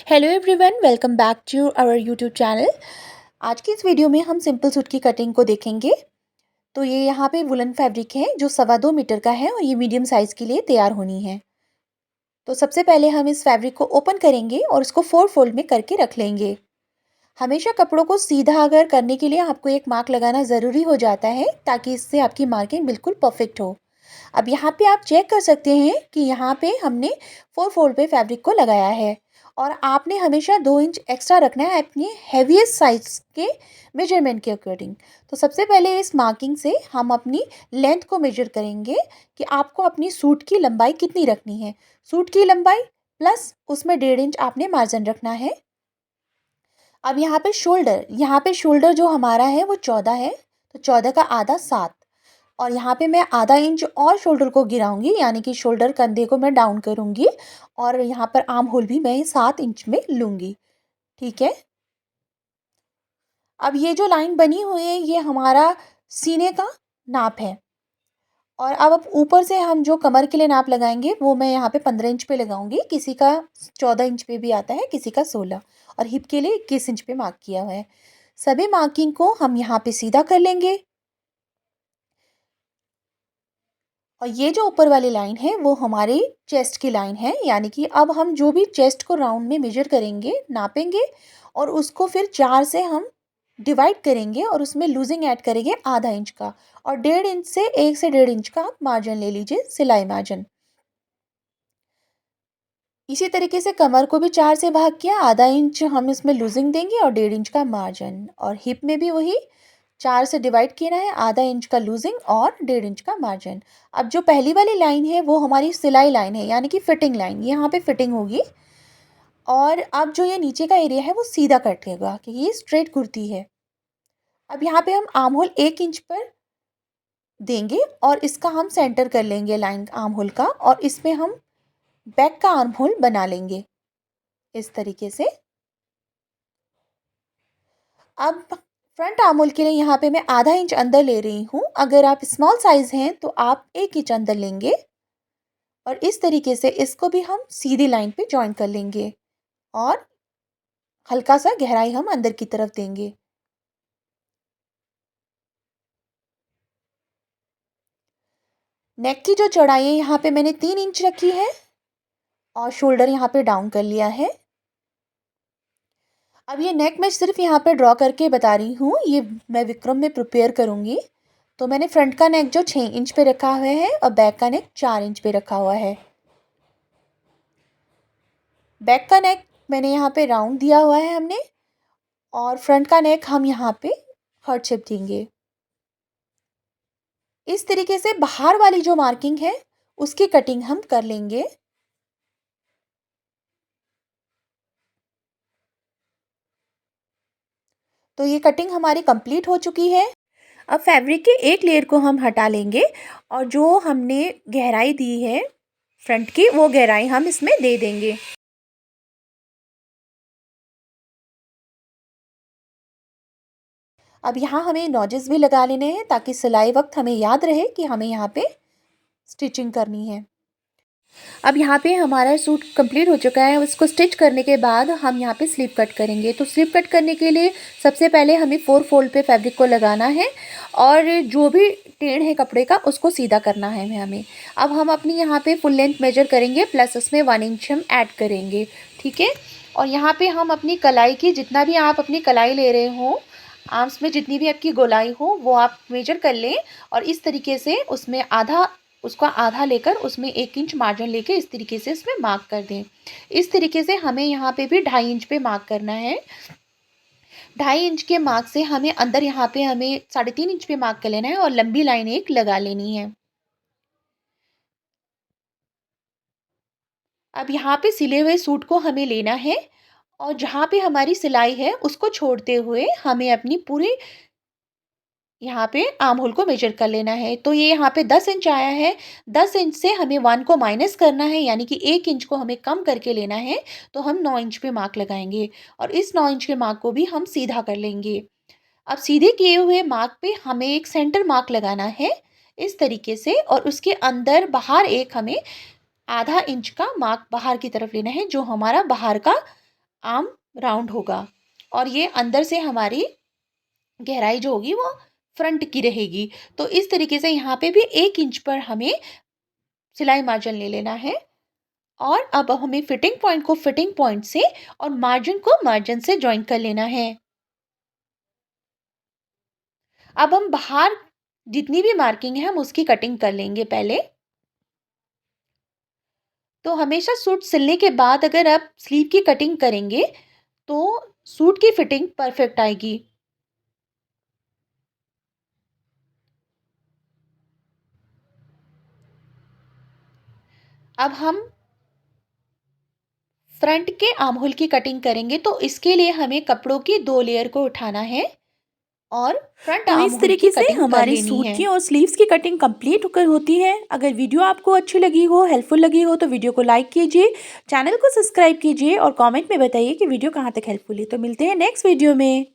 Hello everyone, welcome back to our YouTube channel. आज की इस वीडियो में हम सिंपल सूट की कटिंग को देखेंगे। तो ये यहाँ पे वुलन फैब्रिक है जो 2.25 मीटर का है और ये मीडियम साइज़ के लिए तैयार होनी है। तो सबसे पहले हम इस फैब्रिक को ओपन करेंगे और इसको 4 फोल्ड में करके रख लेंगे। हमेशा कपड़ों को सीधा अगर करने के लिए आपको एक मार्क लगाना ज़रूरी हो जाता है, ताकि इससे आपकी मार्किंग बिल्कुल परफेक्ट हो। अब यहाँ पे आप चेक कर सकते हैं कि यहाँ पे हमने 4 फोल्ड पे फैब्रिक को लगाया है और आपने हमेशा 2 इंच एक्स्ट्रा रखना है अपनी हैवीएस्ट साइज के मेजरमेंट के अकॉर्डिंग। तो सबसे पहले इस मार्किंग से हम अपनी लेंथ को मेजर करेंगे कि आपको अपनी सूट की लंबाई कितनी रखनी है। सूट की लंबाई प्लस उसमें 1.5 इंच आपने मार्जिन रखना है। अब यहाँ पे शोल्डर जो हमारा है वो 14 है, तो 14 का आधा 7। और यहाँ पे मैं आधा इंच और शोल्डर को गिराऊंगी, यानी कि शोल्डर कंधे को मैं डाउन करूंगी और यहाँ पर आर्म होल भी मैं 7 इंच में लूंगी। ठीक है। अब ये जो लाइन बनी हुई है ये हमारा सीने का नाप है। और अब ऊपर से हम जो कमर के लिए नाप लगाएंगे वो मैं यहाँ पे 15 इंच पे लगाऊंगी। किसी का 14 इंच पे भी आता है, किसी का 16। और हिप के लिए 21 इंच पे मार्क किया हुआ है। सभी मार्किंग को हम यहाँ पे सीधा कर लेंगे। और ये जो ऊपर वाली लाइन है वो हमारी चेस्ट की लाइन है, यानी कि अब हम जो भी चेस्ट को राउंड में मेजर करेंगे, नापेंगे और उसको फिर 4 से हम डिवाइड करेंगे और उसमें लूजिंग ऐड करेंगे आधा इंच का। और 1.5 इंच से 1 से 1.5 इंच का आप मार्जिन ले लीजिए, सिलाई मार्जिन। इसी तरीके से कमर को भी 4 से भाग किया, आधा इंच हम इसमें लूजिंग देंगे और 1.5 इंच का मार्जिन। और हिप में भी वही 4 से डिवाइड किया है, आधा इंच का लूजिंग और 1.5 इंच का मार्जिन। अब जो पहली वाली लाइन है वो हमारी सिलाई लाइन है, यानी कि फिटिंग लाइन, यहाँ पे फिटिंग होगी। और अब जो ये नीचे का एरिया है वो सीधा कटेगा कि ये स्ट्रेट कुर्ती है। अब यहाँ पे हम आर्म होल 1 इंच पर देंगे और इसका हम सेंटर कर लेंगे लाइन आर्म होल का, और इसमें हम बैक का आर्म होल बना लेंगे इस तरीके से। अब फ्रंट आर्म होल के लिए यहाँ पे मैं आधा इंच अंदर ले रही हूँ। अगर आप स्मॉल साइज हैं तो आप 1 इंच अंदर लेंगे और इस तरीके से इसको भी हम सीधी लाइन पे जॉइन कर लेंगे और हल्का सा गहराई हम अंदर की तरफ देंगे। नेक की जो चौड़ाई है यहाँ पे मैंने 3 इंच रखी है और शोल्डर यहाँ पे डाउन कर लिया है। अब ये नेक मैं सिर्फ यहाँ पे ड्रॉ करके बता रही हूँ, ये मैं विक्रम में प्रिपेयर करूँगी। तो मैंने फ्रंट का नेक जो 6 इंच पे रखा हुआ है और बैक का नेक 4 इंच पे रखा हुआ है। बैक का नेक मैंने यहाँ पे राउंड दिया हुआ है हमने, और फ्रंट का नेक हम यहाँ पे हार्ट शेप देंगे। इस तरीके से बाहर वाली जो मार्किंग है उसकी कटिंग हम कर लेंगे। तो ये कटिंग हमारी कंप्लीट हो चुकी है। अब फैब्रिक के एक लेयर को हम हटा लेंगे और जो हमने गहराई दी है फ्रंट की, वो गहराई हम इसमें दे देंगे। अब यहाँ हमें नॉजेस भी लगा लेने हैं ताकि सिलाई वक्त हमें याद रहे कि हमें यहाँ पे स्टिचिंग करनी है। अब यहाँ पे हमारा सूट कंप्लीट हो चुका है। उसको स्टिच करने के बाद हम यहाँ पे स्लीव कट करेंगे। तो स्लीव कट करने के लिए सबसे पहले हमें 4 फोल्ड पे फैब्रिक को लगाना है और जो भी टेढ़ है कपड़े का उसको सीधा करना है हमें। अब हम अपनी यहाँ पे फुल लेंथ मेजर करेंगे, प्लस उसमें 1 इंच हम ऐड करेंगे। ठीक है। और यहाँ पे हम अपनी कलाई की, जितना भी आप अपनी कलाई ले रहे हो, आर्म्स में जितनी भी आपकी गोलाई हो वो आप मेजर कर लें और इस तरीके से उसमें आधा, उसका आधा लेकर उसमें 1 इंच मार्जिन लेके इस तरीके से इसमें मार्क कर दें। इस तरीके से हमें यहाँ पे भी 2.5 इंच पे मार्क करना है। 2.5 इंच के मार्क से हमें अंदर यहाँ पे हमें 3.5 इंच पे मार्क कर लेना है और लंबी लाइन एक लगा लेनी है। अब यहाँ पे सिले हुए सूट को हमें लेना है और जहाँ पे हमारी सिलाई है उसको छोड़ते हुए हमें अपनी पूरी यहाँ पे आर्म होल को मेजर कर लेना है। तो ये यहाँ पे 10 इंच आया है। 10 इंच से हमें 1 को माइनस करना है, यानी कि 1 इंच को हमें कम करके लेना है। तो हम 9 इंच पे मार्क लगाएंगे और इस 9 इंच के मार्क को भी हम सीधा कर लेंगे। अब सीधे किए हुए मार्क पे हमें एक सेंटर मार्क लगाना है इस तरीके से, और उसके अंदर बाहर एक हमें आधा इंच का मार्क बाहर की तरफ लेना है, जो हमारा बाहर का आर्म राउंड होगा और ये अंदर से हमारी गहराई जो होगी वो फ्रंट की रहेगी। तो इस तरीके से यहाँ पे भी 1 इंच पर हमें सिलाई मार्जिन ले लेना है और अब हमें फिटिंग पॉइंट को फिटिंग पॉइंट से और मार्जिन को मार्जिन से जॉइन कर लेना है। अब हम बाहर जितनी भी मार्किंग है हम उसकी कटिंग कर लेंगे पहले। तो हमेशा सूट सिलने के बाद अगर आप स्लीव की कटिंग करेंगे तो सूट की फिटिंग परफेक्ट आएगी। अब हम फ्रंट के आर्म होल की कटिंग करेंगे तो इसके लिए हमें कपड़ों की 2 लेयर को उठाना है और फ्रंट तो आर्म इस होल की तरीके से कटिंग कर हमारी लेनी सूट है। की और स्लीव्स की कटिंग कंप्लीट होकर होती है। अगर वीडियो आपको अच्छी लगी हो, हेल्पफुल लगी हो तो वीडियो को लाइक कीजिए, चैनल को सब्सक्राइब कीजिए और कमेंट में बताइए कि वीडियो कहाँ तक हेल्पफुल है। तो मिलते हैं नेक्स्ट वीडियो में।